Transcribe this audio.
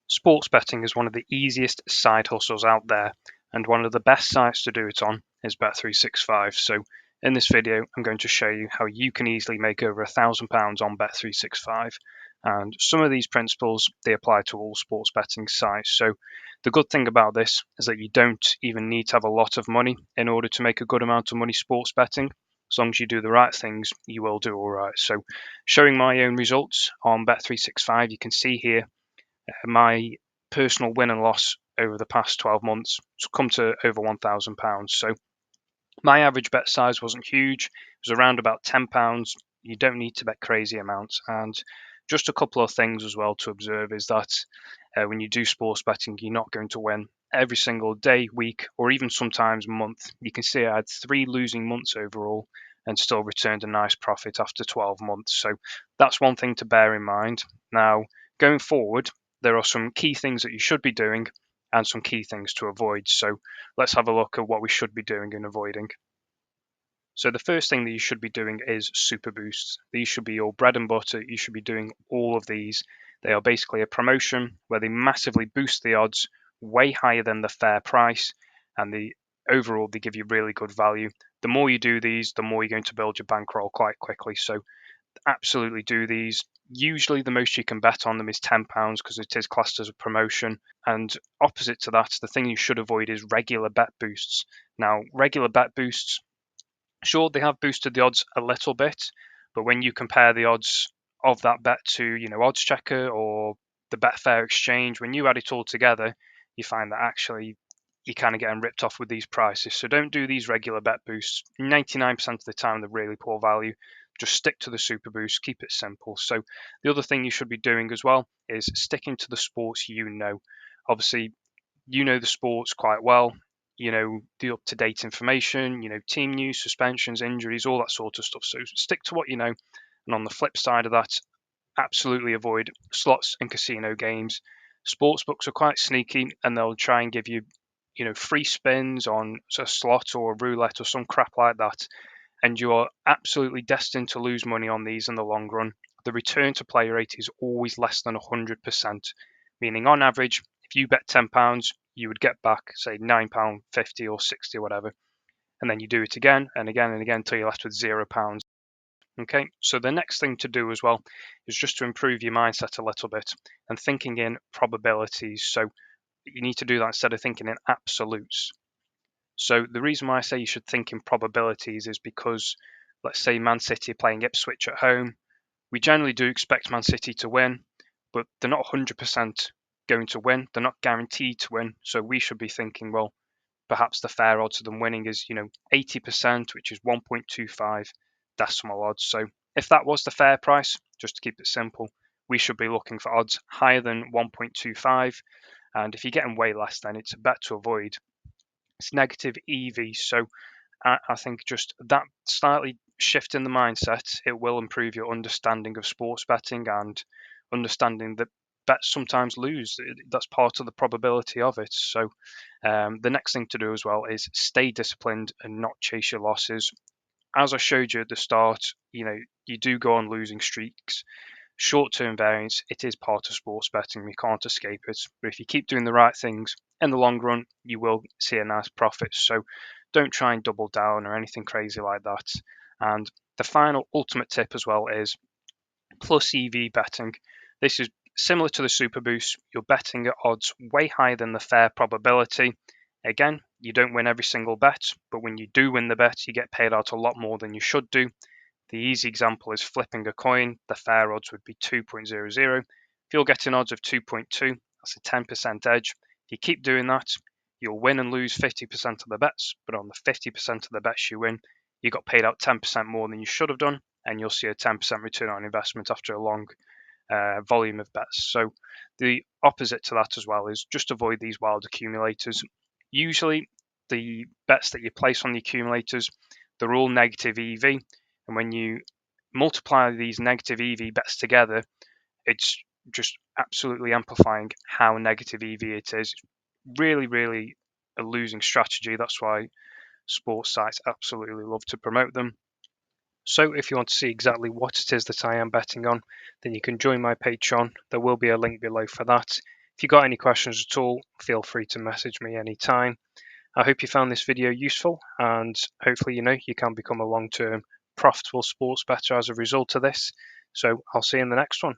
Sports betting is one of the easiest side hustles out there, and one of the best sites to do it on is bet365. So in this video, I'm going to show you how you can easily make over £1,000 on bet365. And some of these principles, they apply to all sports betting sites. So the good thing about this is that you don't even need to have a lot of money in order to make a good amount of money sports betting. As long as you do the right things, you will do all right. So showing my own results on bet365, you can see here my personal win and loss over the past 12 months has come to over £1,000. So my average bet size wasn't huge. It was around about £10. You don't need to bet crazy amounts. And just a couple of things as well to observe is that when you do sports betting, you're not going to win every single day, week, or even sometimes month. You can see I had 3 losing months overall and still returned a nice profit after 12 months. So that's one thing to bear in mind. Now, going forward, there are some key things that you should be doing and some key things to avoid. So let's have a look at what we should be doing and avoiding. So the first thing that you should be doing is super boosts. These should be your bread and butter. You should be doing all of these. They are basically a promotion where they massively boost the odds way higher than the fair price, and overall they give you really good value. The more you do these, the more you're going to build your bankroll quite quickly. So absolutely do these. Usually the most you can bet on them is £10 because it is classed as a promotion. And opposite to that, the thing you should avoid is regular bet boosts. Now, regular bet boosts, sure, they have boosted the odds a little bit, but when you compare the odds of that bet to, Odds Checker or the Betfair exchange, when you add it all together, you find that actually you're kind of getting ripped off with these prices. So don't do these regular bet boosts. 99% of the time, they're really poor value. Just stick to the super boost, keep it simple. So the other thing you should be doing as well is sticking to the sports you know. Obviously, you know the sports quite well, the up-to-date information, team news, suspensions, injuries, all that sort of stuff. So stick to what you know. And on the flip side of that, absolutely avoid slots and casino games. Sports books are quite sneaky, and they'll try and give you, free spins on a slot or a roulette or some crap like that. And you are absolutely destined to lose money on these in the long run. The return to play rate is always less than 100%, meaning on average, if you bet £10, you would get back, say, £9.50 or 60 or whatever. And then you do it again and again and again until you're left with £0. Okay, so the next thing to do as well is just to improve your mindset a little bit and thinking in probabilities. So you need to do that instead of thinking in absolutes. So the reason why I say you should think in probabilities is because, let's say Man City are playing Ipswich at home. We generally do expect Man City to win, but they're not 100% going to win. They're not guaranteed to win. So we should be thinking, well, perhaps the fair odds of them winning is, 80%, which is 1.25 decimal odds. So if that was the fair price, just to keep it simple, we should be looking for odds higher than 1.25. And if you're getting way less, then it's a bet to avoid. It's negative EV. So I think just that slightly shift in the mindset, it will improve your understanding of sports betting and understanding that bets sometimes lose. That's part of the probability of it. So the next thing to do as well is stay disciplined and not chase your losses. As I showed you at the start, you do go on losing streaks. Short-term variance, it is part of sports betting. We can't escape it. But if you keep doing the right things in the long run, you will see a nice profit. So don't try and double down or anything crazy like that. And the final ultimate tip as well is plus EV betting. This is similar to the Super Boost. You're betting at odds way higher than the fair probability. Again, you don't win every single bet, but when you do win the bet, you get paid out a lot more than you should do. The easy example is flipping a coin. The fair odds would be 2.00. If you're getting odds of 2.2, that's a 10% edge. If you keep doing that, you'll win and lose 50% of the bets, but on the 50% of the bets you win, you got paid out 10% more than you should have done, and you'll see a 10% return on investment after a long volume of bets. So the opposite to that as well is just avoid these wild accumulators. Usually the bets that you place on the accumulators, they're all negative EV. And when you multiply these negative EV bets together, it's just absolutely amplifying how negative EV it is. Really, really a losing strategy. That's why sports sites absolutely love to promote them. So if you want to see exactly what it is that I am betting on, then you can join my Patreon. There will be a link below for that. If you've got any questions at all, feel free to message me anytime. I hope you found this video useful, and hopefully you can become a long-term profitable sports bettor as a result of this. So I'll see you in the next one.